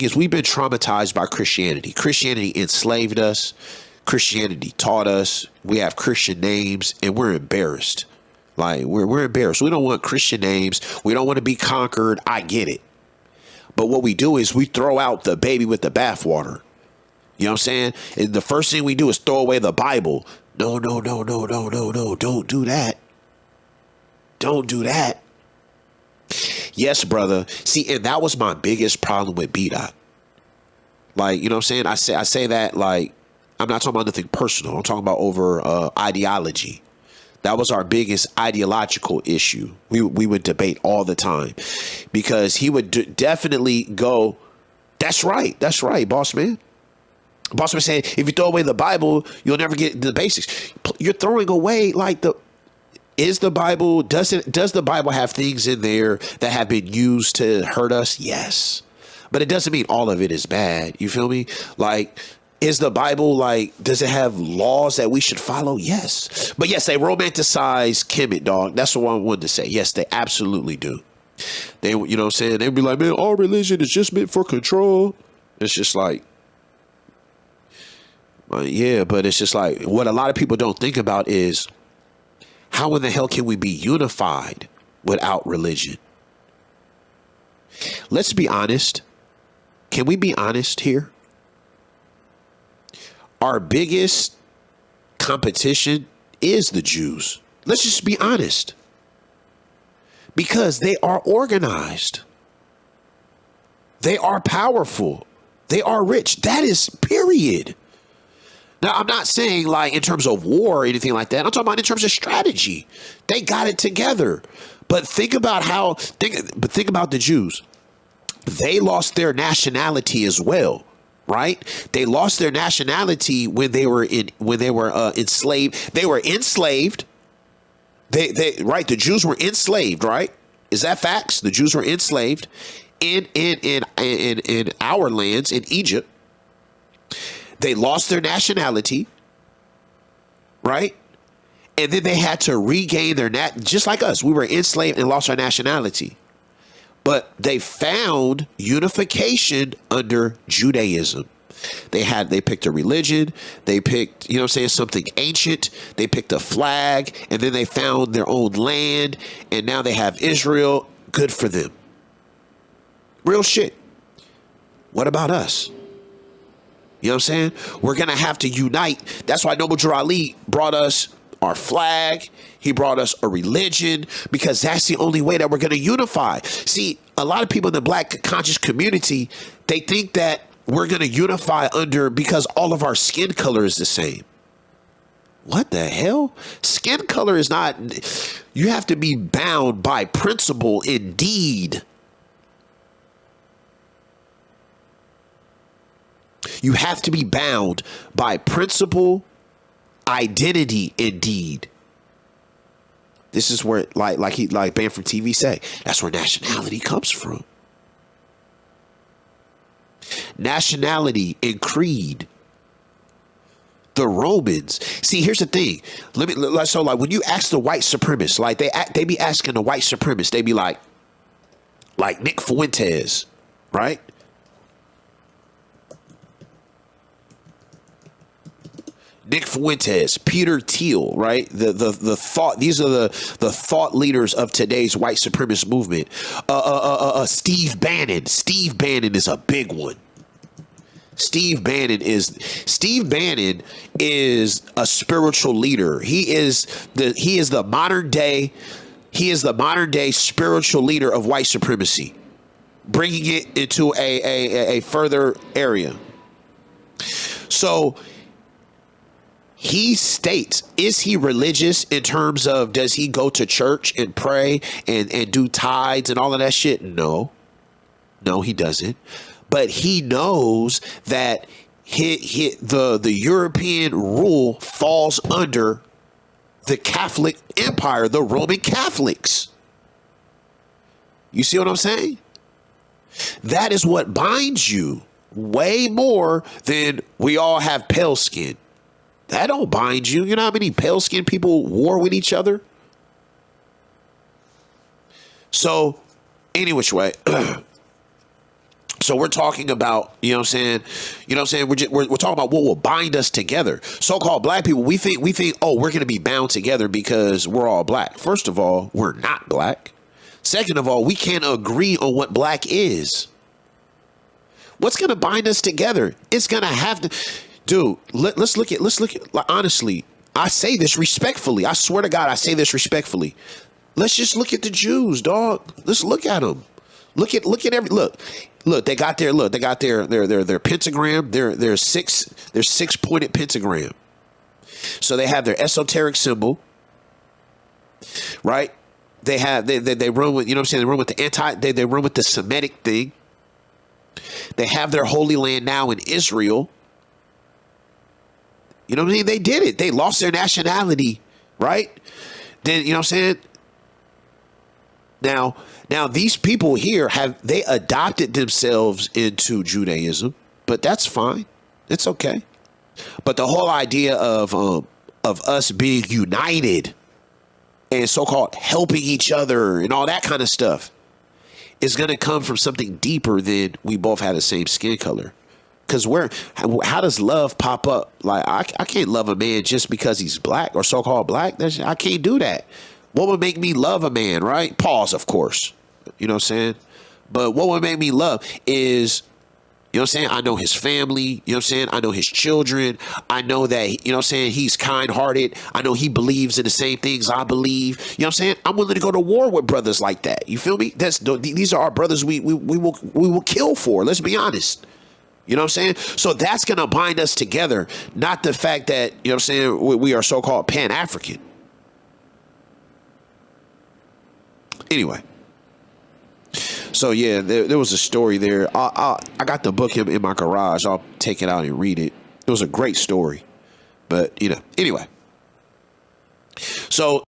is we've been traumatized by Christianity. Christianity enslaved us. Christianity taught us. We have Christian names, and we're embarrassed. Like, we're embarrassed. We don't want Christian names. We don't want to be conquered. I get it. But what we do is we throw out the baby with the bathwater. You know what I'm saying? And the first thing we do is throw away the Bible. No, no, no, no, no, no, no. Don't do that. Don't do that. Yes, brother. See, and that was my biggest problem with B-Dot. Like, you know what I'm saying? I say that like, I'm not talking about nothing personal. I'm talking about over ideology. That was our biggest ideological issue. We would debate all the time because he would definitely go, that's right, boss man. Boss man saying, if you throw away the Bible, you'll never get the basics. You're throwing away like does the Bible have things in there that have been used to hurt us? Yes. But it doesn't mean all of it is bad. You feel me? Like, is the Bible like, does it have laws that we should follow? Yes. But yes, they romanticize Kemet, dog. That's what I wanted to say. Yes, they absolutely do. They, you know what I'm saying? They'd be like, man, all religion is just meant for control. It's just like, yeah, but it's just like, what a lot of people don't think about is, how in the hell can we be unified without religion? Let's be honest. Can we be honest here? Our biggest competition is the Jews. Let's just be honest. Because they are organized. They are powerful. They are rich. That is period. Now, I'm not saying like in terms of war or anything like that. I'm talking about in terms of strategy. They got it together. But think about think about the Jews. They lost their nationality as well, right? They lost their nationality when they were enslaved. They were enslaved. Right? The Jews were enslaved, right? Is that facts? The Jews were enslaved in our lands in Egypt. They lost their nationality, right? And then they had to regain their just like us. We were enslaved and lost our nationality. But they found unification under Judaism. They picked a religion. They picked, you know what I'm saying, something ancient. They picked a flag, and then they found their own land, and now they have Israel. Good for them. Real shit. What about us? You know what I'm saying? We're going to have to unite. That's why Noble Drew Ali brought us our flag. He brought us a religion, because that's the only way that we're going to unify. See, a lot of people in the black conscious community, they think that we're going to unify because all of our skin color is the same. What the hell? Skin color is not, you have to be bound by principle indeed. You have to be bound by principle, identity, indeed. This is where, like Bam from TV say, that's where nationality comes from. Nationality and creed. The Romans. See, here's the thing. So like when you ask the white supremacists, like they be asking the white supremacists, they be like Nick Fuentes, right? Nick Fuentes, Peter Thiel, right? The thought. These are the thought leaders of today's white supremacist movement. Steve Bannon. Steve Bannon is a big one. Steve Bannon is a spiritual leader. He is the modern day spiritual leader of white supremacy, bringing it into a further area. So he states, is he religious in terms of, does he go to church and pray and do tithes and all of that shit? No, he doesn't. But he knows that the European rule falls under the Catholic Empire, the Roman Catholics. You see what I'm saying? That is what binds you way more than we all have pale skin. That don't bind you. You know how many pale skinned people war with each other? So, any which way. So we're talking about, you know what I'm saying? You know what I'm saying? We're talking about what will bind us together. So-called black people, we think, oh, we're going to be bound together because we're all black. First of all, we're not black. Second of all, we can't agree on what black is. What's going to bind us together? It's going to have to, dude, let's look at, like, honestly, I say this respectfully. I swear to God, I say this respectfully. Let's just look at the Jews, dog. Let's look at them. Look at they got their pentagram, their six pointed pentagram. So they have their esoteric symbol, right? They run with, you know what I'm saying? They run with the they run with the Semitic thing. They have their Holy Land now in Israel. You know what I mean? They did it. They lost their nationality, right? Then, you know what I'm saying? Now these people here they adopted themselves into Judaism, but that's fine. It's okay. But the whole idea of us being united and so-called helping each other and all that kind of stuff is going to come from something deeper than we both have the same skin color. Because how does love pop up? Like, I can't love a man just because he's black or so-called black. I can't do that. What would make me love a man, right? Pause, of course. You know what I'm saying? But what would make me love is, you know what I'm saying? I know his family. You know what I'm saying? I know his children. I know that, you know what I'm saying? He's kind-hearted. I know he believes in the same things I believe. You know what I'm saying? I'm willing to go to war with brothers like that. You feel me? These are our brothers we will kill for. Let's be honest. You know what I'm saying? So that's going to bind us together, not the fact that, you know what I'm saying, we are so-called Pan-African. Anyway, so yeah, there was a story there. I got the book in my garage. I'll take it out and read it. It was a great story, but you know, anyway. So